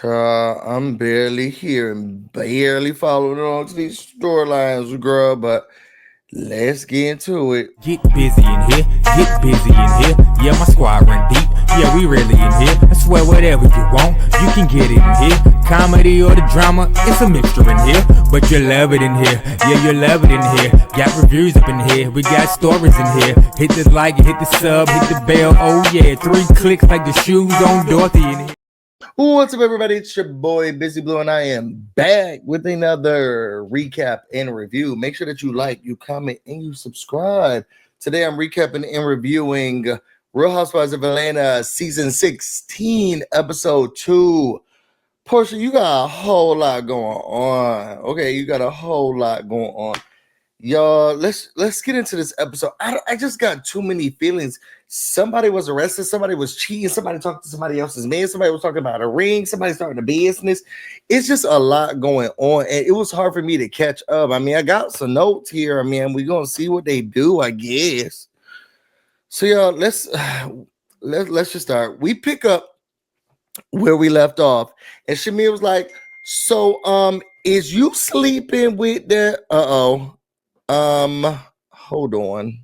I'm barely here and barely following along to these storylines, girl, but let's get into it. Get busy in here, get busy in here. Yeah, my squad run deep. Yeah, we really in here. I swear whatever you want, you can get it in here. Comedy or the drama, it's a mixture in here. But you love it in here. Yeah, you love it in here. Got reviews up in here. We got stories in here. Hit the like, hit the sub, hit the bell. Oh yeah, 3 clicks like the shoes on Dorothy in here. What's up, everybody? It's your boy BusyBlu, and I am back with another recap and review. Make sure that you like, you comment, and you subscribe. Today, I'm recapping and reviewing Real Housewives of Atlanta season 16, episode 2. Porsha, you got a whole lot going on. Okay, you got a whole lot going on. Y'all, let's get into this episode. I just got too many feelings. Somebody was arrested, somebody was cheating, somebody talked to somebody else's man, somebody was talking about a ring, somebody starting a business. It's just a lot going on, and it was hard for me to catch up. I mean, I got some notes here. I mean, we're gonna see what they do, I guess. So y'all, let's just start. We pick up where we left off, and Shamia was like, so is you sleeping with that? Hold on.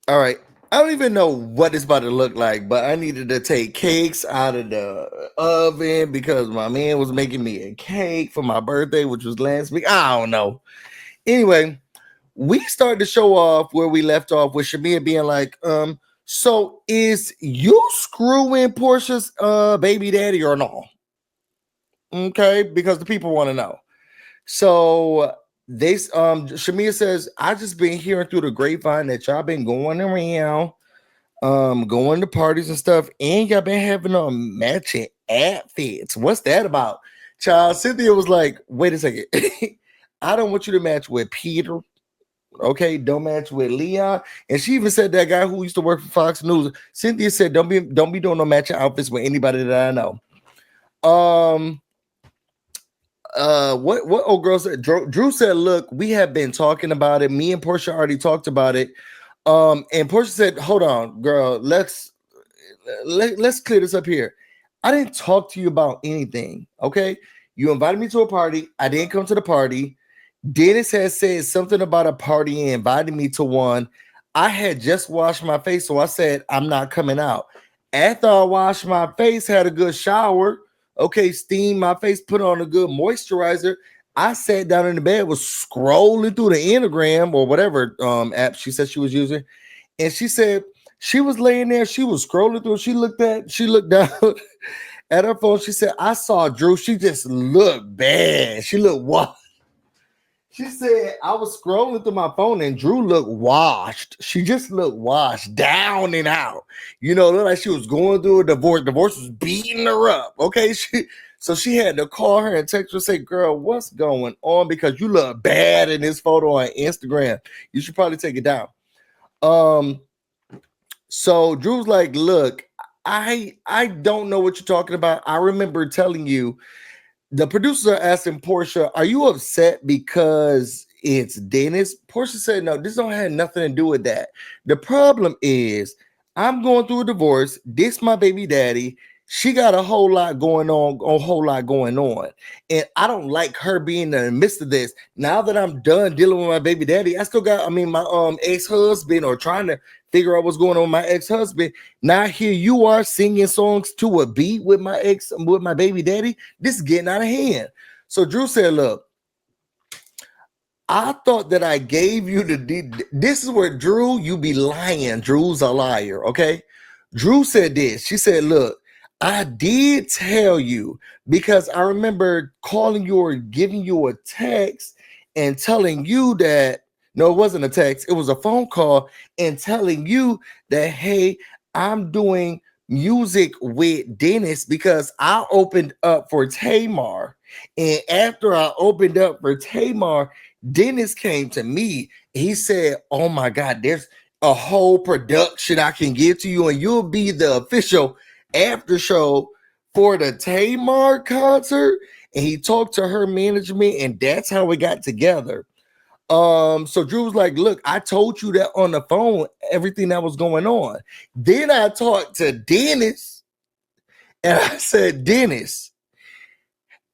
All right. I don't even know what it's about to look like, but I needed to take cakes out of the oven because my man was making me a cake for my birthday, which was last week. I don't know. Anyway, we started to show off where we left off with Shamia being like, so is you screwing Portia's baby daddy or no? Okay, because the people want to know. So they Shamia says, I just been hearing through the grapevine that y'all been going around, going to parties and stuff, and y'all been having matching outfits. What's that about? Child, Cynthia was like, wait a second. I don't want you to match with Peter. Okay, don't match with Leon. And she even said that guy who used to work for Fox News. Cynthia said, don't be doing no matching outfits with anybody that I know. What old girl said? Drew said, look, we have been talking about it. Me and Porsha already talked about it. And Porsha said, hold on, girl, let's clear this up here. I didn't talk to you about anything. Okay, you invited me to a party. I didn't come to the party. Dennis has said something about a party and invited me to one. I had just washed my face, so I said I'm not coming out. After I washed my face, had a good shower, okay, steam my face, put on a good moisturizer, I sat down in the bed, was scrolling through the Instagram or whatever app she said she was using, and she said she was laying there, she was scrolling through, she looked down at her phone, she said, I saw Drew, she just looked bad, she looked washed. She said, I was scrolling through my phone and Drew looked washed. She just looked washed, down and out. You know, looked like she was going through a divorce. Divorce was beating her up. Okay. So she had to call her and text her and say, girl, what's going on? Because you look bad in this photo on Instagram. You should probably take it down. So Drew's like, look, I don't know what you're talking about. I remember telling you. The producers are asking Porsha, are you upset because it's Dennis? Porsha said, no, this don't have nothing to do with that. The problem is I'm going through a divorce. This my baby daddy. She got a whole lot going on. And I don't like her being in the midst of this. Now that I'm done dealing with my baby daddy, I still got, my ex-husband or trying to figure out what's going on with my ex-husband. Now here you are singing songs to a beat with my baby daddy. This is getting out of hand. So Drew said, look, I thought that I gave you this is where Drew, you be lying. Drew's a liar, okay? Drew said this. She said, look, I did tell you because I remember calling you or giving you a text and telling you that, no, it wasn't a text. It was a phone call and telling you that, hey, I'm doing music with Dennis because I opened up for Tamar. And after I opened up for Tamar, Dennis came to me. He said, oh my God, there's a whole production I can give to you and you'll be the official after show for the Tamar concert. And he talked to her management and that's how we got together. So Drew was like, look, I told you that on the phone, everything that was going on. Then I talked to Dennis And I said, Dennis,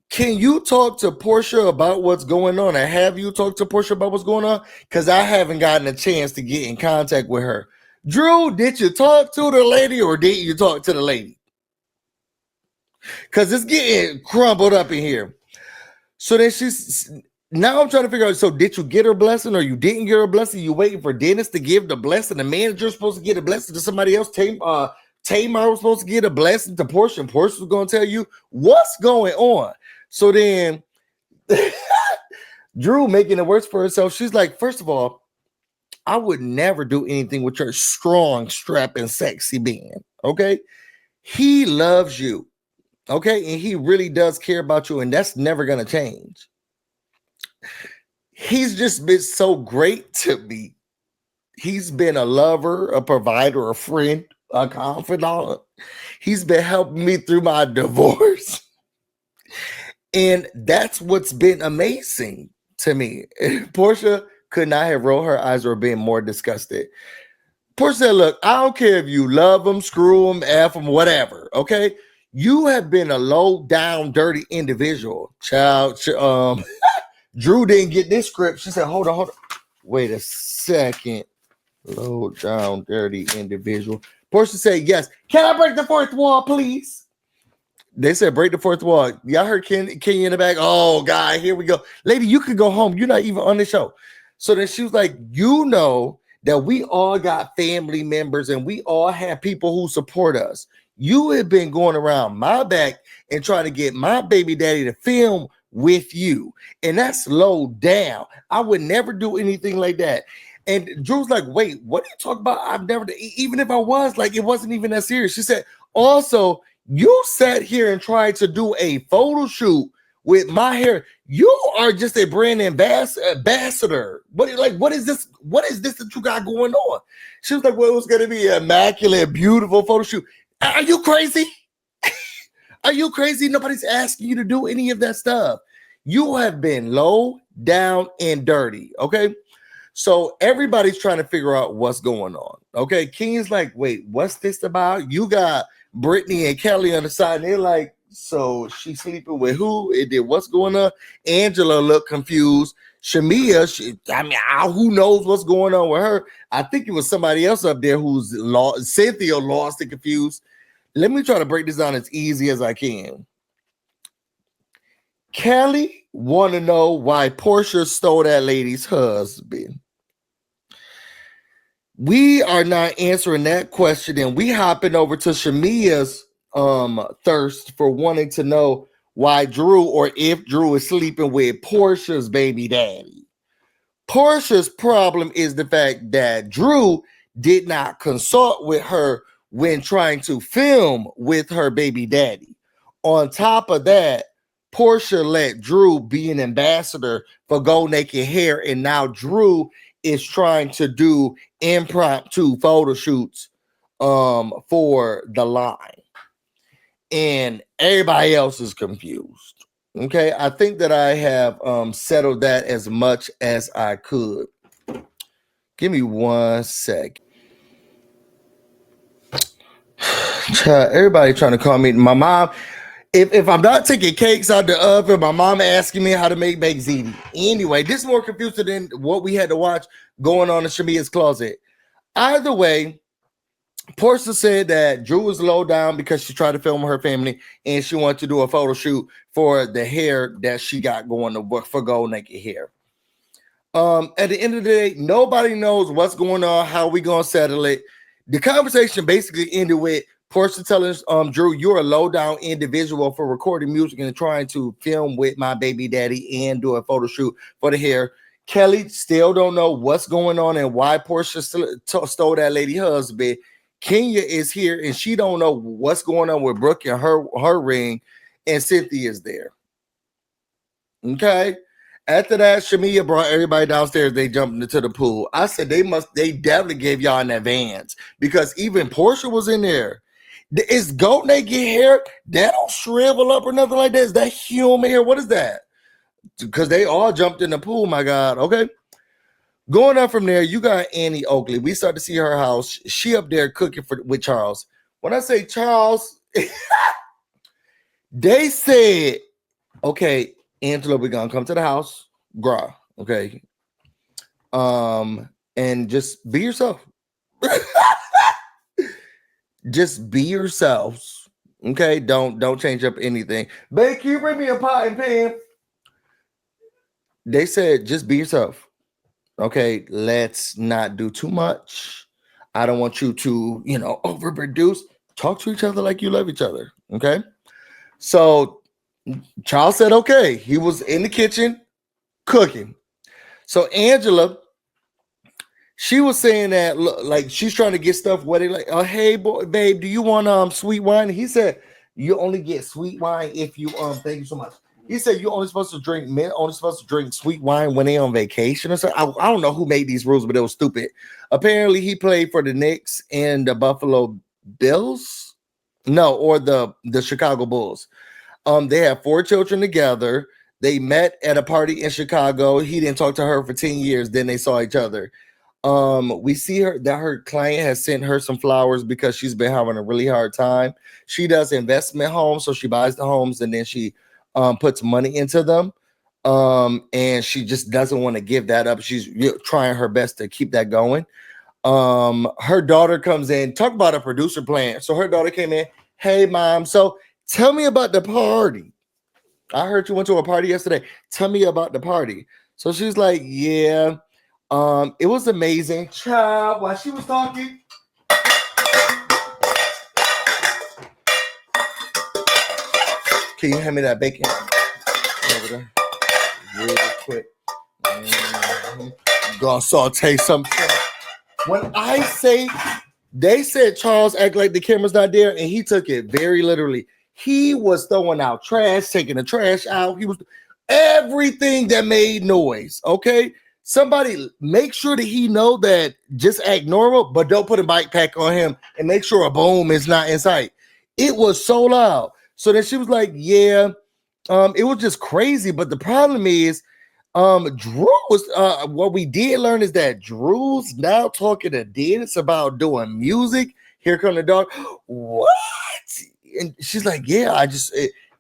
can you talk to Porsha about what's going on? And have you talked to Porsha about what's going on? Because I haven't gotten a chance to get in contact with her. Drew, did you talk to the lady or didn't you talk to the lady? Because it's getting crumbled up in here. So then now I'm trying to figure out, so did you get her blessing or you didn't get her blessing? You waiting for Dennis to give the blessing? The manager's supposed to get a blessing to somebody else? Tamar was supposed to get a blessing to Porsha, and Porsha was going to tell you what's going on. So then Drew making it worse for herself. She's like, first of all, I would never do anything with your strong, strapping, sexy man. Okay. He loves you. Okay. And he really does care about you. And that's never going to change. He's just been so great to me. He's been a lover, a provider, a friend, a confidant. He's been helping me through my divorce. And that's what's been amazing to me. Porsha could not have rolled her eyes or been more disgusted. Porsha said, look, I don't care if you love them, screw them, F them, whatever, okay? You have been a low down, dirty individual. Child, Drew didn't get this script. She said, hold on. Wait a second. Low down, dirty individual. Porsha said, yes. Can I break the fourth wall, please? They said, break the fourth wall. Y'all heard Kenya in the back? Oh, God, here we go. Lady, you could go home. You're not even on the show. So then she was like, you know that we all got family members and we all have people who support us. You have been going around my back and trying to get my baby daddy to film with you. And that's low down. I would never do anything like that. And Drew's like, wait, what are you talking about? I've never, even if I was, like, it wasn't even that serious. She said, also, you sat here and tried to do a photo shoot with my hair. You are just a brand ambassador. What is this? What is this that you got going on? She was like, well, it was going to be an immaculate, beautiful photo shoot. Are you crazy? Are you crazy? Nobody's asking you to do any of that stuff. You have been low, down, and dirty. Okay. So everybody's trying to figure out what's going on. Okay. King's like, wait, what's this about? You got Britney and Kelly on the side, and they're like, so she's sleeping with who? And then what's going on? Angela looked confused. Shamia, who knows what's going on with her? I think it was somebody else up there who's lost. Cynthia lost and confused. Let me try to break this down as easy as I can. Kelly want to know why Porsha stole that lady's husband. We are not answering that question, and we hopping over to Shamia's thirst for wanting to know why Drew, or if Drew, is sleeping with Porsha's baby daddy. Porsha's problem is the fact that Drew did not consult with her when trying to film with her baby daddy. On top of that, Porsha let Drew be an ambassador for Go Naked Hair, and now Drew is trying to do impromptu photo shoots for the line. And everybody else is confused. Okay, I think that I have settled that as much as I could. Give me 1 sec. Everybody trying to call me. My mom, if I'm not taking cakes out the oven, my mom asking me how to make baked ziti. Anyway, this is more confusing than what we had to watch going on in Shamia's closet. Either way, Porsha said that Drew was low down because she tried to film her family and she wanted to do a photo shoot for the hair that she got going to work for Go Naked Hair. At the end of the day, nobody knows what's going on, how we gonna settle it. The conversation basically ended with Porsha telling Drew, you're a low down individual for recording music and trying to film with my baby daddy and do a photo shoot for the hair. Kelly still don't know what's going on and why Porsha stole that lady husband. Kenya is here and she don't know what's going on with Brooke and her ring, and Cynthia is there. Okay. After that, Shamia brought everybody downstairs. They jumped into the pool. I said they definitely gave y'all an advance because even Porsha was in there. Is Goat Naked Hair? That don't shrivel up or nothing like that. Is that human hair? What is that? Because they all jumped in the pool, my God. Okay. Going up from there, you got Annie Oakley. We start to see her house. She up there cooking with Charles. When I say Charles, They said, okay, Angela, we're gonna come to the house, gra, okay. And just be yourself. Just be yourselves. Okay, don't change up anything. Babe, can you bring me a pot and pan? They said just be yourself. Okay, let's not do too much. I don't want you to, overproduce. Talk to each other like you love each other. Okay. So Charles said, okay. He was in the kitchen cooking. So Angela, she was saying that like she's trying to get stuff where they like, oh hey boy, babe, do you want sweet wine? He said, you only get sweet wine if you thank you so much. He said you're only supposed to drink men only supposed to drink sweet wine when they're on vacation or something. I don't know who made these rules, but it was stupid. Apparently, he played for the Knicks and the Buffalo Bills. No, or the Chicago Bulls. They have 4 children together. They met at a party in Chicago. He didn't talk to her for 10 years. Then they saw each other. We see her that her client has sent her some flowers because she's been having a really hard time. She does investment homes, so she buys the homes and then she puts money into them. And she just doesn't want to give that up. She's trying her best to keep that going. Her daughter comes in, talk about a producer plan. So her daughter came in, hey mom, so tell me about the party. I heard you went to a party yesterday. Tell me about the party. So she's like, yeah, it was amazing. Child, while she was talking, can you hand me that bacon over there real quick? Gonna saute something. When I say, they said Charles act like the camera's not there, and he took it very literally. He was throwing out trash, taking the trash out. He was everything that made noise. Okay, somebody make sure that he know that just act normal, but don't put a bike pack on him and make sure a boom is not in sight. It was so loud. So then she was like, yeah, it was just crazy. But the problem is, Drew was what we did learn is that Drew's now talking to Dennis about doing music. Here come the dog. What? And she's like, yeah,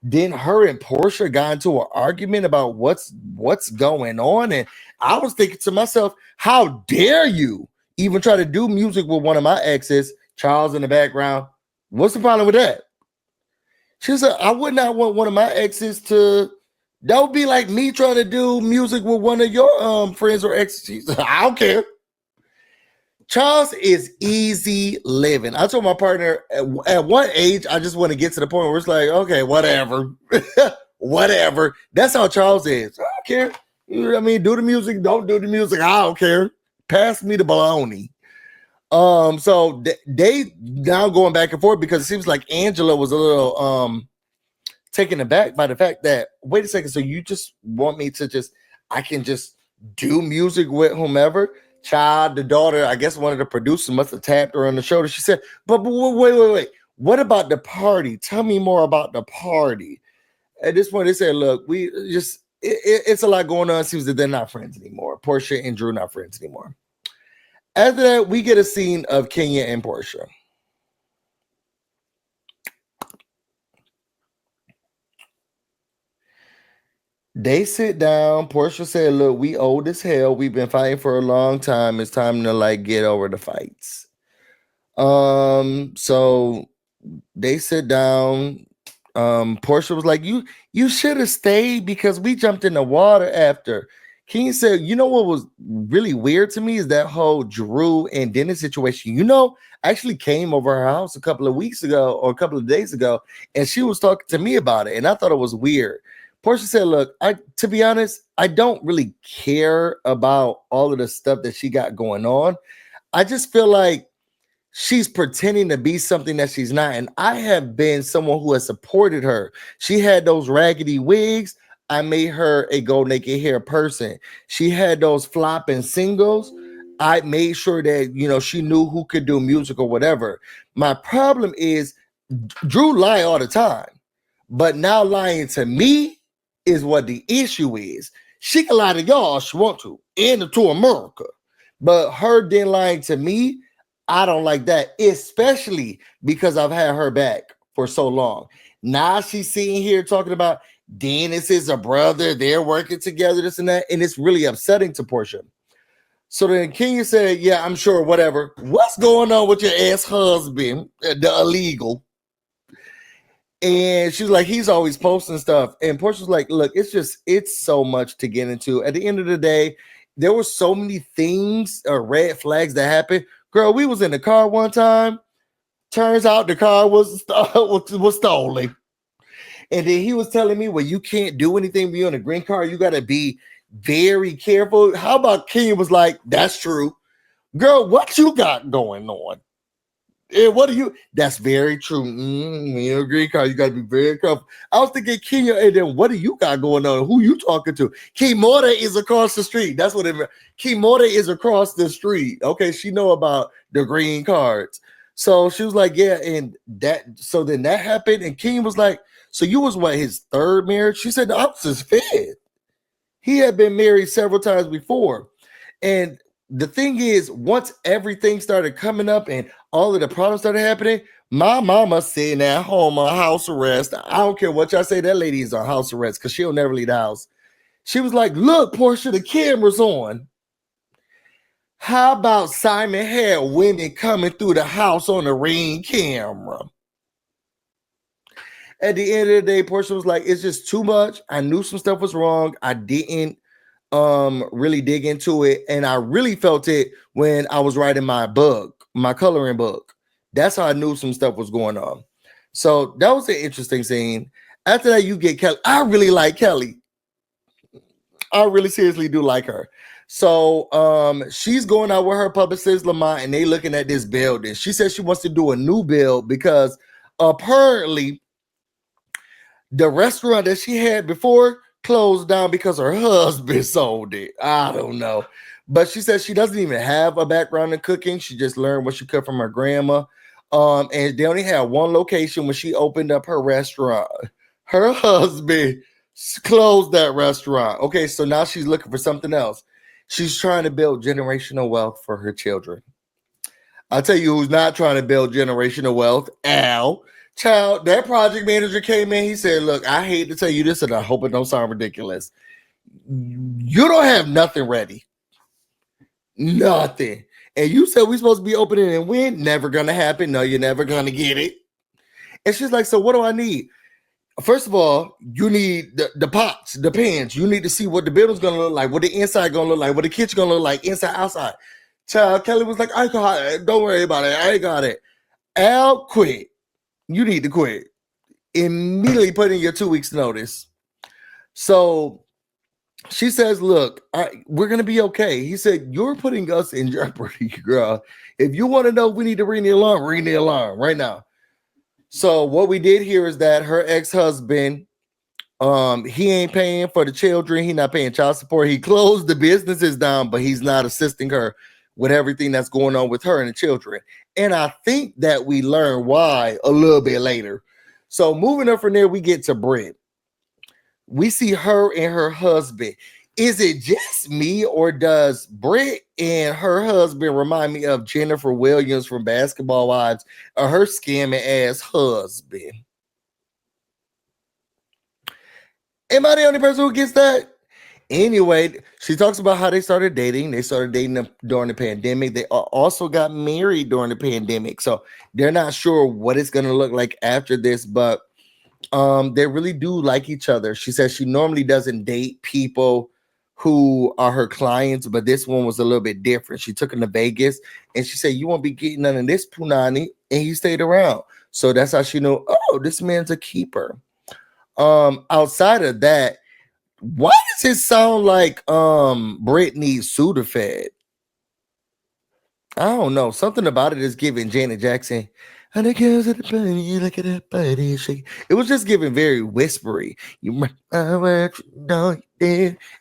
then her and Porsha got into an argument about what's going on. And I was thinking to myself, how dare you even try to do music with one of my exes, Charles in the background? What's the problem with that? She said, I would not want one of my exes to. That would be like me trying to do music with one of your friends or exes. I don't care. Charles is easy living. I told my partner at one age, I just want to get to the point where it's like, okay, whatever. Whatever. That's how Charles is. I don't care. You know what I mean? Do the music, don't do the music. I don't care. Pass me the baloney. So they now going back and forth because it seems like Angela was a little taken aback by the fact that, wait a second, so you just want me to I can just do music with whomever? Child, the daughter, I guess one of the producers must have tapped her on the shoulder. She said, but wait. What about the party? Tell me more about the party. At this point, they said, look, we just, it's a lot going on. It seems that they're not friends anymore. Porsha and Drew not friends anymore. After that, we get a scene of Kenya and Porsha. They sit down. Porsha said, look, we old as hell. We've been fighting for a long time. It's time to like get over the fights. So they sit down. Porsha was like, you should have stayed because we jumped in the water after. King said, you know what was really weird to me is that whole Drew and Dennis situation. I actually came over her house a couple of weeks ago or a couple of days ago, and she was talking to me about it, and I thought it was weird. Porsha said, look, to be honest, I don't really care about all of the stuff that she got going on. I just feel like she's pretending to be something that she's not. And I have been someone who has supported her. She had those raggedy wigs. I made her a go naked hair person. She had those flopping singles. I made sure that, she knew who could do music or whatever. My problem is Drew lie all the time, but now lying to me is what the issue is. She can lie to y'all if she want to, and to America. But her then lying to me, I don't like that, especially because I've had her back for so long. Now she's sitting here talking about Dennis is a brother, they're working together, this and that, and it's really upsetting to Porsha. So then Kenya said, yeah, I'm sure, whatever. What's going on with your ex-husband, the illegal? And she's like, he's always posting stuff. And Portia's like, look, it's so much to get into. At the end of the day, there were so many things or red flags that happened. Girl, we was in the car one time. Turns out the car was stolen. And then he was telling me, well, you can't do anything when you're on a green card. You got to be very careful. How about Kenya was like, that's true. Girl, what you got going on? And what do you? That's very true. When you're a green card, you got to be very careful. I was thinking Kenya, and then what do you got going on? Who you talking to? Kimora is across the street. That's what it meant. Kimora is across the street. Okay, she know about the green cards. So she was like, yeah, and that. So then that happened, and Kenya was like, so you was what, his third marriage? She said, no, I was his fifth. He had been married several times before, and the thing is, once everything started coming up and all of the problems started happening, my mama sitting at home on house arrest. I don't care what y'all say, that lady is on house arrest because she'll never leave the house. She was like, look, Porsha, the camera's on. How about Simon had women coming through the house on the Ring camera? At the end of the day, Porsha was like, it's just too much. I knew some stuff was wrong. I didn't really dig into it, and I really felt it when I was writing my book, my coloring book. That's how I knew some stuff was going on. So that was an interesting scene. After that, you get Kelly. I really like Kelly. I really seriously do like her. So she's going out with her publicist Lamont, and they looking at this building. She says she wants to do a new build because apparently the restaurant that she had before closed down because her husband sold it. I don't know. But she says she doesn't even have a background in cooking. She just learned what she cooked from her grandma. And they only had one location when she opened up her restaurant. Her husband closed that restaurant. Okay, so now she's looking for something else. She's trying to build generational wealth for her children. I'll tell you who's not trying to build generational wealth. Al. Child, that project manager came in. He said, look, I hate to tell you this, and I hope it don't sound ridiculous. You don't have nothing ready. Nothing. And you said we're supposed to be opening and win. Never going to happen. No, you're never going to get it. And she's like, so what do I need? First of all, you need the pots, the pans. You need to see what the building's going to look like, what the inside going to look like, what the kitchen going to look like, inside, outside. Child, Kelly was like, I got it. Don't worry about it. I got it. Al quit. You need to quit. Immediately put in your 2 weeks notice. So she says, look, we're going to be okay. He said, you're putting us in jeopardy, girl. If you want to know, we need to ring the alarm right now. So what we did here is that her ex-husband, he ain't paying for the children. He not paying child support. He closed the businesses down, but he's not assisting her with everything that's going on with her and the children. And I think that we learn why a little bit later. So moving up from there, we get to Brit. We see her and her husband. Is it just me, or does Brit and her husband remind me of Jennifer Williams from Basketball Wives, or her scamming ass husband? Am I the only person who gets that? Anyway, she talks about how they started dating. They started dating during the pandemic. They also got married during the pandemic. So they're not sure what it's going to look like after this, but they really do like each other. She says she normally doesn't date people who are her clients, but this one was a little bit different. She took him to Vegas, and she said, you won't be getting none of this punani, and he stayed around. So that's how she knew, oh, this man's a keeper. Outside of that, why does it sound like Britney Sudafed? I don't know. Something about it is giving Janet Jackson. And the girls at the party, look at that body shake. It was just giving very whispery. I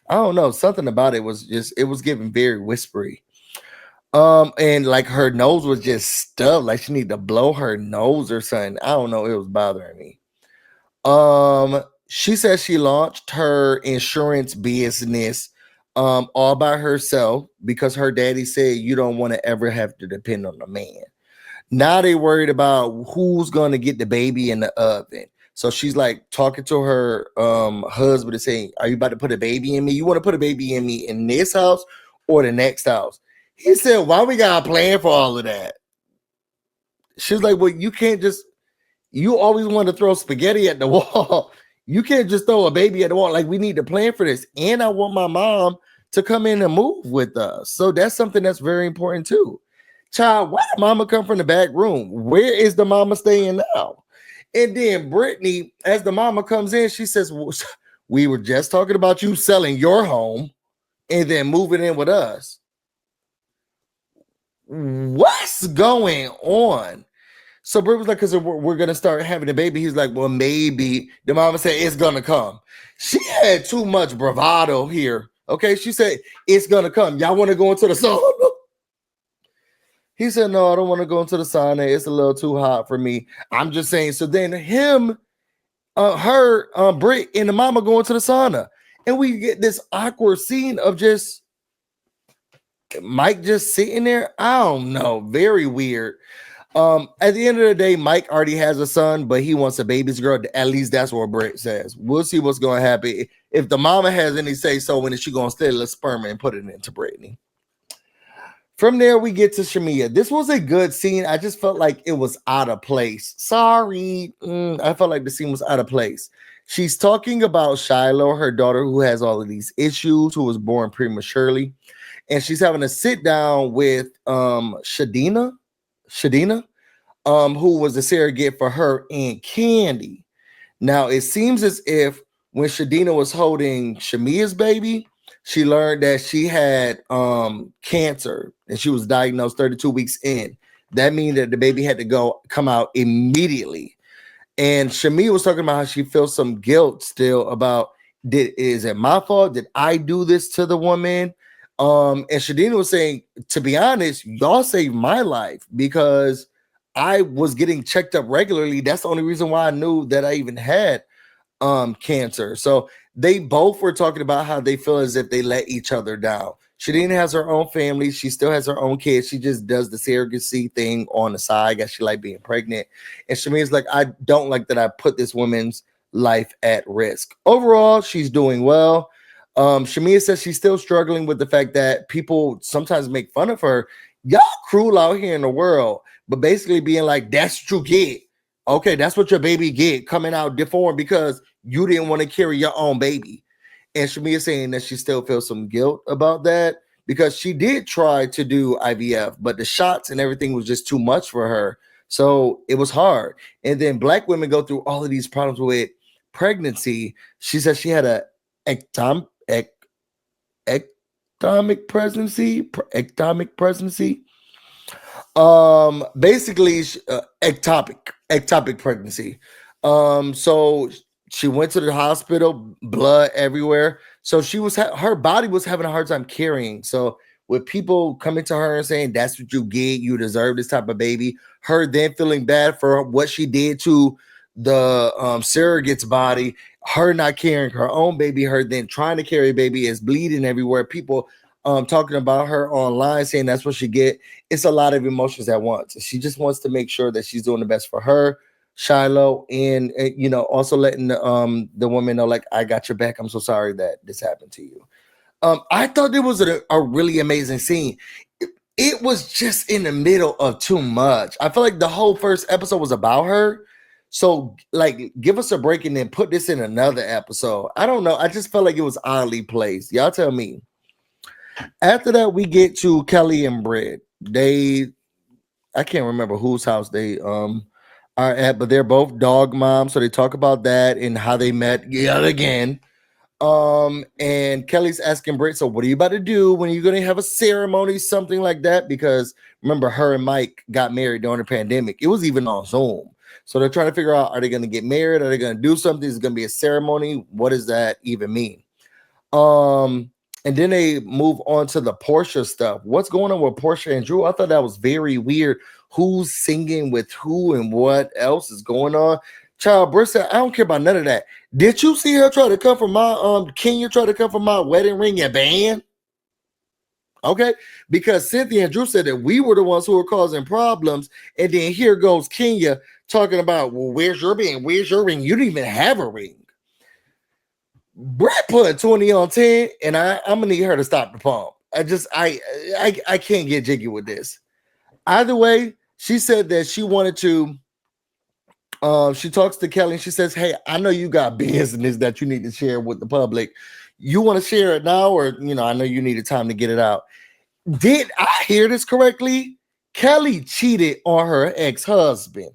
don't know. Something about it was giving very whispery. And like her nose was just stuffed, like she needed to blow her nose or something. I don't know. It was bothering me. She says she launched her insurance business all by herself because her daddy said you don't want to ever have to depend on a man. Now they worried about who's going to get the baby in the oven. So she's like talking to her husband and saying, "Are you about to put a baby in me? You want to put a baby in me in this house or the next house?" He said, "Why we got a plan for all of that?" She's like, "Well, you can't just. You always want to throw spaghetti at the wall. You can't just throw a baby at the wall. Like, we need to plan for this. And I want my mom to come in and move with us." So that's something that's very important too. Child, why did mama come from the back room? Where is the mama staying now? And then Britney, as the mama comes in, she says, "Well, we were just talking about you selling your home and then moving in with us. What's going on?" So Brit was like, "Because we're going to start having a baby." He's like, "Well, maybe." The mama said, "It's going to come." She had too much bravado here. Okay. She said, "It's going to come. Y'all want to go into the sauna?" He said, "No, I don't want to go into the sauna. It's a little too hot for me. I'm just saying." So then Brit and the mama going to the sauna. And we get this awkward scene of just Mike just sitting there. I don't know. Very weird. At the end of the day, Mike already has a son, but he wants a baby's girl. At least that's what Britt says. We'll see what's going to happen. If the mama has any say so, when is she going to steal the sperm and put it into Britney? From there, we get to Shamia. This was a good scene. I just felt like it was out of place. Sorry. I felt like the scene was out of place. She's talking about Shiloh, her daughter, who has all of these issues, who was born prematurely. And she's having a sit down with Shadina, who was a surrogate for her and Candy. Now, it seems as if when Shadina was holding Shamia's baby, she learned that she had cancer and she was diagnosed 32 weeks in. That means that the baby had to come out immediately. And Shamia was talking about how she feels some guilt still about, is it my fault? Did I do this to the woman? And Shadina was saying, to be honest, y'all saved my life because I was getting checked up regularly. That's the only reason why I knew that I even had cancer. So they both were talking about how they feel as if they let each other down. Shadina has her own family. She still has her own kids. She just does the surrogacy thing on the side. I guess she like being pregnant. And Shamia's like, I don't like that I put this woman's life at risk. Overall, she's doing well. Shamia says she's still struggling with the fact that people sometimes make fun of her. Y'all cruel out here in the world, but basically being like, that's what you get. Okay, that's what your baby get, coming out deformed because you didn't want to carry your own baby. And Shamia saying that she still feels some guilt about that because she did try to do IVF, but the shots and everything was just too much for her. So it was hard. And then Black women go through all of these problems with pregnancy. She said she had a ectopic pregnancy. Basically ectopic pregnancy. So she went to the hospital, blood everywhere. So she was her body was having a hard time carrying. So with people coming to her and saying that's what you get, you deserve this type of baby, her then feeling bad for what she did to the surrogate's body, her not carrying her own baby, her then trying to carry a baby is bleeding everywhere. People talking about her online saying that's what she get. It's a lot of emotions at once. She just wants to make sure that she's doing the best for her, Shiloh, and also letting the woman know, like, I got your back. I'm so sorry that this happened to you. I thought it was a really amazing scene. It was just in the middle of too much. I feel like the whole first episode was about her. So, like, give us a break and then put this in another episode. I don't know. I just felt like it was oddly placed. Y'all tell me. After that, we get to Kelly and Britt. I can't remember whose house they are at, but they're both dog moms. So they talk about that and how they met yet again. And Kelly's asking Britt, so what are you about to do? When are you going to have a ceremony, something like that? Because remember, her and Mike got married during the pandemic. It was even on Zoom. So they're trying to figure out, are they going to get married? Are they going to do something? Is it going to be a ceremony? What does that even mean? And then they move on to the Porsha stuff. What's going on with Porsha and Drew? I thought that was very weird. Who's singing with who and what else is going on? Child, Britt said, I don't care about none of that. Did you see her try to come from my Kenya try to come from my wedding ring and band? Okay, because Cynthia and Drew said that we were the ones who were causing problems, and then here goes Kenya talking about, well, where's your ring? Where's your ring? You didn't even have a ring. Brett put 20 on 10, and I'm gonna need her to stop the pump. I can't get jiggy with this. Either way, she said that she wanted to. She talks to Kelly and she says, "Hey, I know you got business that you need to share with the public. You want to share it now, or I know you needed time to get it out." Did I hear this correctly? Kelly cheated on her ex-husband,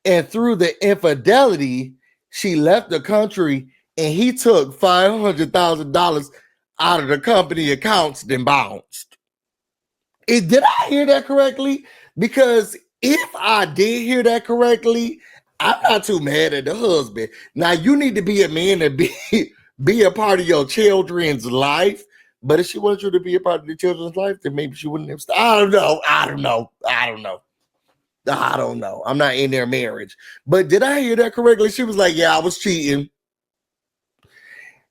and through the infidelity, she left the country, and he took $500,000 out of the company accounts, then bounced. Did I hear that correctly? Because if I did hear that correctly, I'm not too mad at the husband. Now, you need to be a man and be a part of your children's life. But if she wanted you to be a part of the children's life, then maybe she wouldn't have. I don't know. I'm not in their marriage. But did I hear that correctly? She was like, yeah, I was cheating.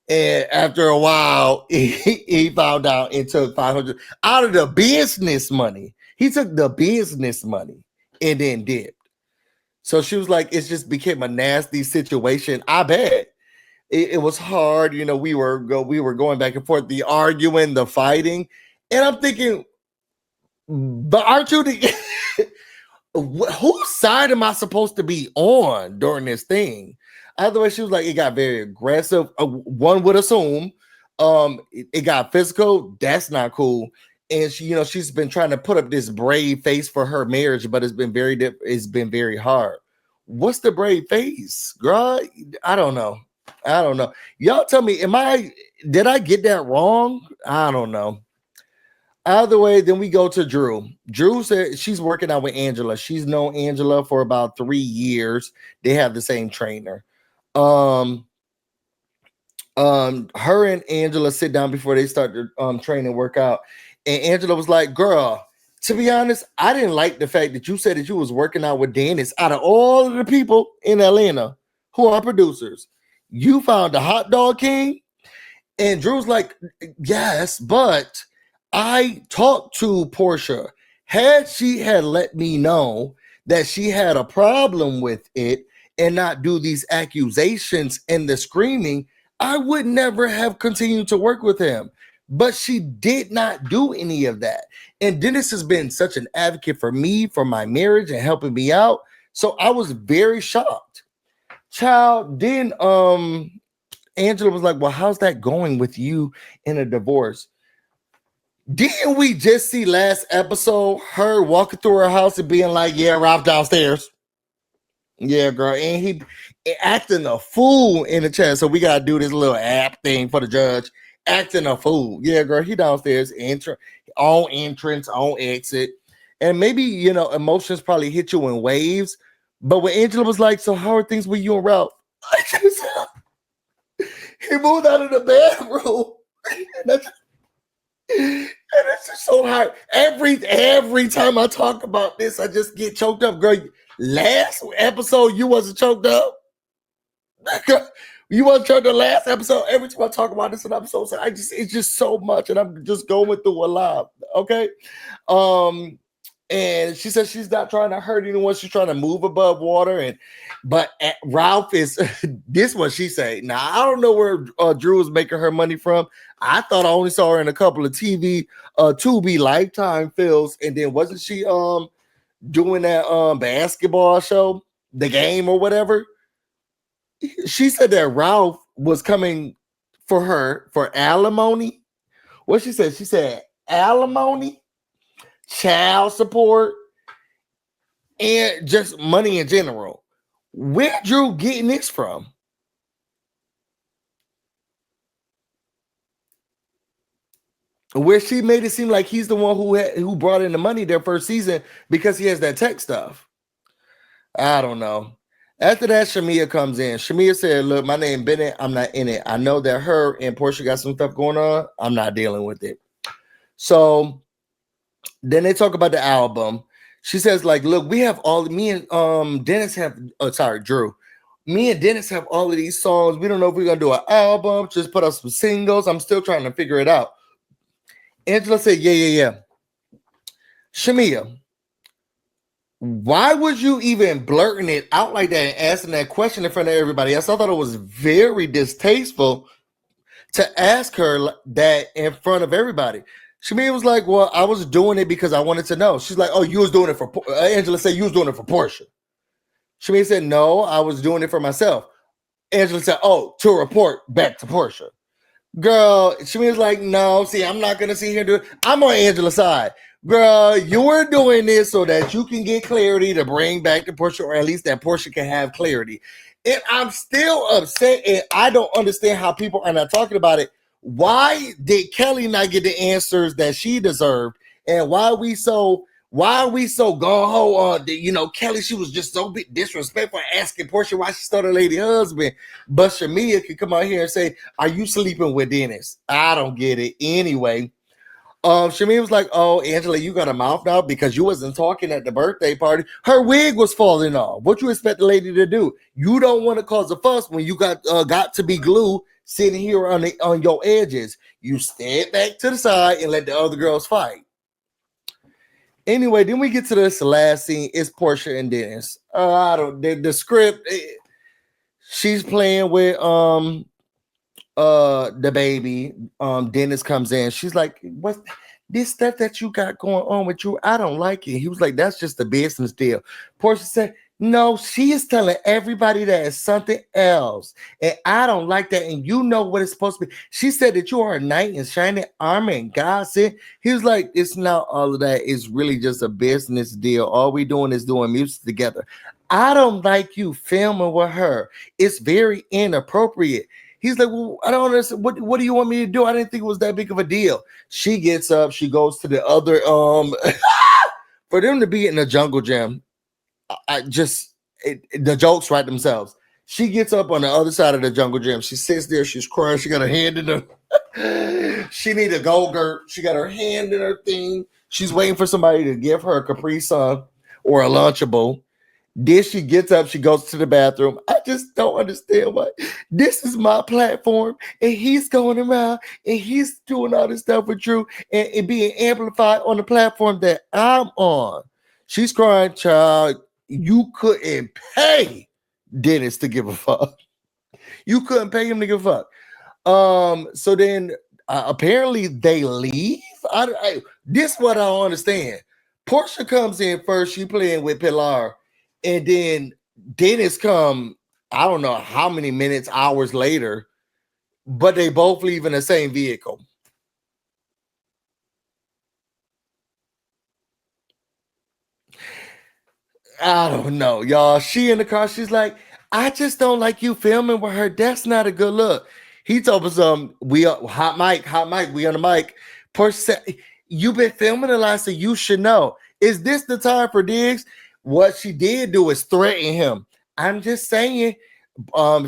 And after a while, he found out and took 500 out of the business money. He took the business money and then dipped. So she was like, it just became a nasty situation. I bet it was hard. We were going back and forth, the arguing, the fighting. And I'm thinking, but aren't you the whose side am I supposed to be on during this thing? Either way, she was like, it got very aggressive. One would assume. It got physical. That's not cool. And she's been trying to put up this brave face for her marriage, but it's been very hard. What's the brave face, girl? I don't know. Y'all tell me, did I get that wrong? I don't know. Either way, then we go to Drew. Drew said she's working out with Angela. She's known Angela for about 3 years. They have the same trainer. Her and Angela sit down before they start to train and work out. And Angela was like, girl, to be honest, I didn't like the fact that you said that you was working out with Dennis. Out of all of the people in Atlanta who are producers, you found the hot dog king. And Drew's like, yes, but I talked to Porsha. Had she had let me know that she had a problem with it and not do these accusations and the screaming, I would never have continued to work with him. But she did not do any of that. And Dennis has been such an advocate for me, for my marriage, and helping me out. So I was very shocked. Child, then Angela was like, well, how's that going with you in a divorce? Didn't we just see last episode her walking through her house and being like, yeah, Ralph downstairs? Yeah, girl. And he acting a fool in the chat. So we got to do this little app thing for the judge. Acting a fool. Yeah, girl. He downstairs, on entrance, on exit. And maybe, emotions probably hit you in waves. But when Angela was like, so how are things with you and Ralph? He moved out of the bedroom. And it's just so hard. Every time I talk about this, I just get choked up. Girl, last episode, you wasn't choked up. You wasn't choked up last episode. Every time I talk about this in episode, so it's just so much, and I'm just going through a lot. Okay. And she says she's not trying to hurt anyone. She's trying to move above water. But Ralph is, this what she say. Now, I don't know where Drew is making her money from. I thought I only saw her in a couple of TV, Tubi Lifetime films. And then wasn't she doing that basketball show, The Game or whatever? She said that Ralph was coming for her for alimony. What she said? She said alimony, child support, and just money in general. Where Drew getting this from? Where she made it seem like he's the one who brought in the money their first season because he has that tech stuff. I don't know. After that, Shamia comes in. Shamia said, look, my name Bennett. I'm not in it. I know that her and Porsha got some stuff going on. I'm not dealing with it. So then they talk about the album. She says, like, look, we have me and Dennis have, Drew. Me and Dennis have all of these songs. We don't know if we're going to do an album, just put up some singles. I'm still trying to figure it out. Angela said, yeah. Shamia, why was you even blurting it out like that and asking that question in front of everybody else? I thought it was very distasteful to ask her that in front of everybody. Shamia was like, well, I was doing it because I wanted to know. She's like, oh, you was doing it for Angela said you was doing it for Porsha. Shamia said, no, I was doing it for myself. Angela said, oh, to report back to Porsha. Girl, Shamia's like, no, see, I'm not going to sit here and do it. I'm on Angela's side. Girl, you were doing this so that you can get clarity to bring back to Porsha, or at least that Porsha can have clarity. And I'm still upset, and I don't understand how people are not talking about it. Why did Kelly not get the answers that she deserved? And why are we so gung-ho on Kelly? She was just so disrespectful asking Porsha why she stole her lady husband. But Shamia can come out here and say, are you sleeping with Dennis? I don't get it. Anyway, Shamia was like, oh, Angela, you got a mouth now because you wasn't talking at the birthday party. Her wig was falling off. What you expect the lady to do? You don't want to cause a fuss when you got to be glue sitting here on your edges. You stand back to the side and let the other girls fight. Anyway, then we get to this last scene. It's Porsha and Dennis. The script. She's playing with the baby. Dennis comes in. She's like, "What's this stuff that you got going on with you? I don't like it." He was like, "That's just a business deal." Porsha said, "No, she is telling everybody that it's something else, and I don't like that. And you know what it's supposed to be." She said that you are a knight in shining armor, and God said, he was like, "It's not all of that. It's really just a business deal. All we doing is doing music together. I don't like you filming with her. It's very inappropriate." He's like, "Well, I don't understand. What do you want me to do? I didn't think it was that big of a deal." She gets up. She goes to the other for them to be in the jungle gym. The jokes write themselves. She gets up on the other side of the jungle gym. She sits there. She's crying. She got her hand in her. She need a Go-Gurt. She got her hand in her thing. She's waiting for somebody to give her a Capri Sun or a Lunchable. Then she gets up. She goes to the bathroom. I just don't understand why. This is my platform, and he's going around and he's doing all this stuff with Drew and being amplified on the platform that I'm on. She's crying, child. You couldn't pay Dennis to give a fuck. You couldn't pay him to give a fuck. So then apparently they leave. This is what I don't understand. Porsha comes in first. She playing with Pilar. And then Dennis come, I don't know how many minutes, hours later, but they both leave in the same vehicle. I don't know, y'all. She in the car. She's like, I just don't like you filming with her. That's not a good look. He told us, we are hot mic, we on the mic. Porsha said, you've been filming a lot, so you should know. Is this the time for Diggs? What she did do is threaten him. I'm just saying,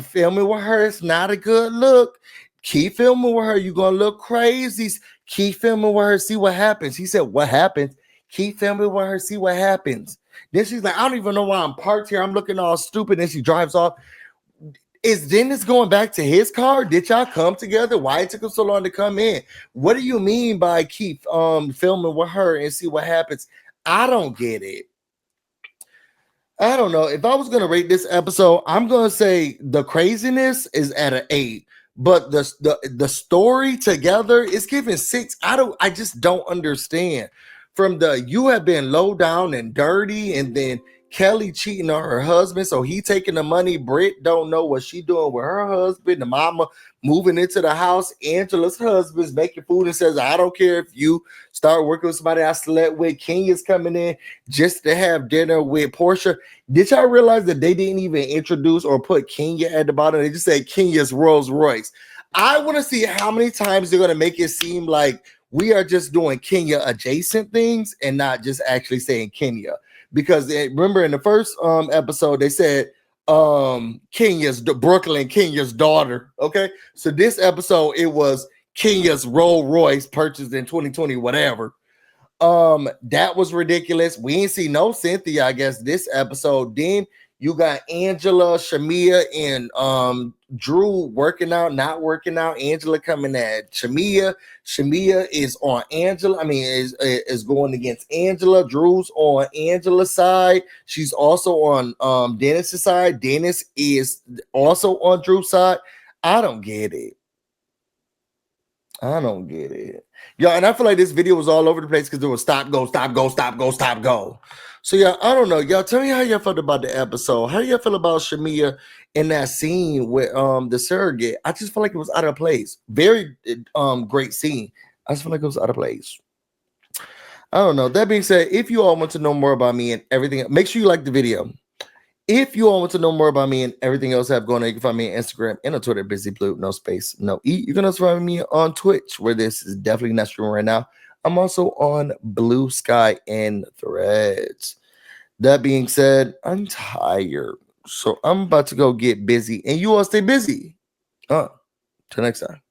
filming with her is not a good look. Keep filming with her. You're going to look crazy. Keep filming with her. See what happens. He said, what happens? Keep filming with her. See what happens. Then she's like, I don't even know why I'm parked here. I'm looking all stupid. And she drives off. Is Dennis going back to his car? Did y'all come together? Why it took him so long to come in? What do you mean by keep filming with her and see what happens? I don't get it. I don't know. If I was going to rate this episode, I'm going to say the craziness is at an 8, but the story together is giving 6. I just don't understand. From you have been low down and dirty, and then Kelly cheating on her husband, so he taking the money. Britt don't know what she doing with her husband. The mama moving into the house. Angela's husband's making food and says, I don't care if you start working with somebody I slept with. Kenya's coming in just to have dinner with Porsha. Did y'all realize that they didn't even introduce or put Kenya at the bottom? They just said Kenya's Rolls Royce. I want to see how many times they're going to make it seem like we are just doing Kenya adjacent things and not just actually saying Kenya. Because remember in the first episode, they said Kenya's daughter. Okay. So this episode, it was Kenya's Rolls Royce purchased in 2020, whatever. That was ridiculous. We ain't see no Cynthia, I guess, this episode. Then You got Angela, Shamia, and Drew working out, not working out. Angela coming at Shamia. Shamia is on Angela. I mean, is going against Angela. Drew's on Angela's side. She's also on Dennis's side. Dennis is also on Drew's side. I don't get it. I don't get it. Yeah, and I feel like this video was all over the place because there was stop, go, stop, go, stop, go, stop, go. So yeah, I don't know. Y'all tell me how y'all felt about the episode. How y'all feel about Shamia in that scene with the surrogate? I just feel like it was out of place. Very great scene. I just feel like it was out of place. I don't know. That being said, if you all want to know more about me and everything, make sure you like the video. If you all want to know more about me and everything else I have going on, you can find me on Instagram and on Twitter, BusyBlu, no space, no E. You can also find me on Twitch, where this is definitely not streaming right now. I'm also on Blue Sky and Threads. That being said, I'm tired. So I'm about to go get busy. And you all stay busy. Till next time.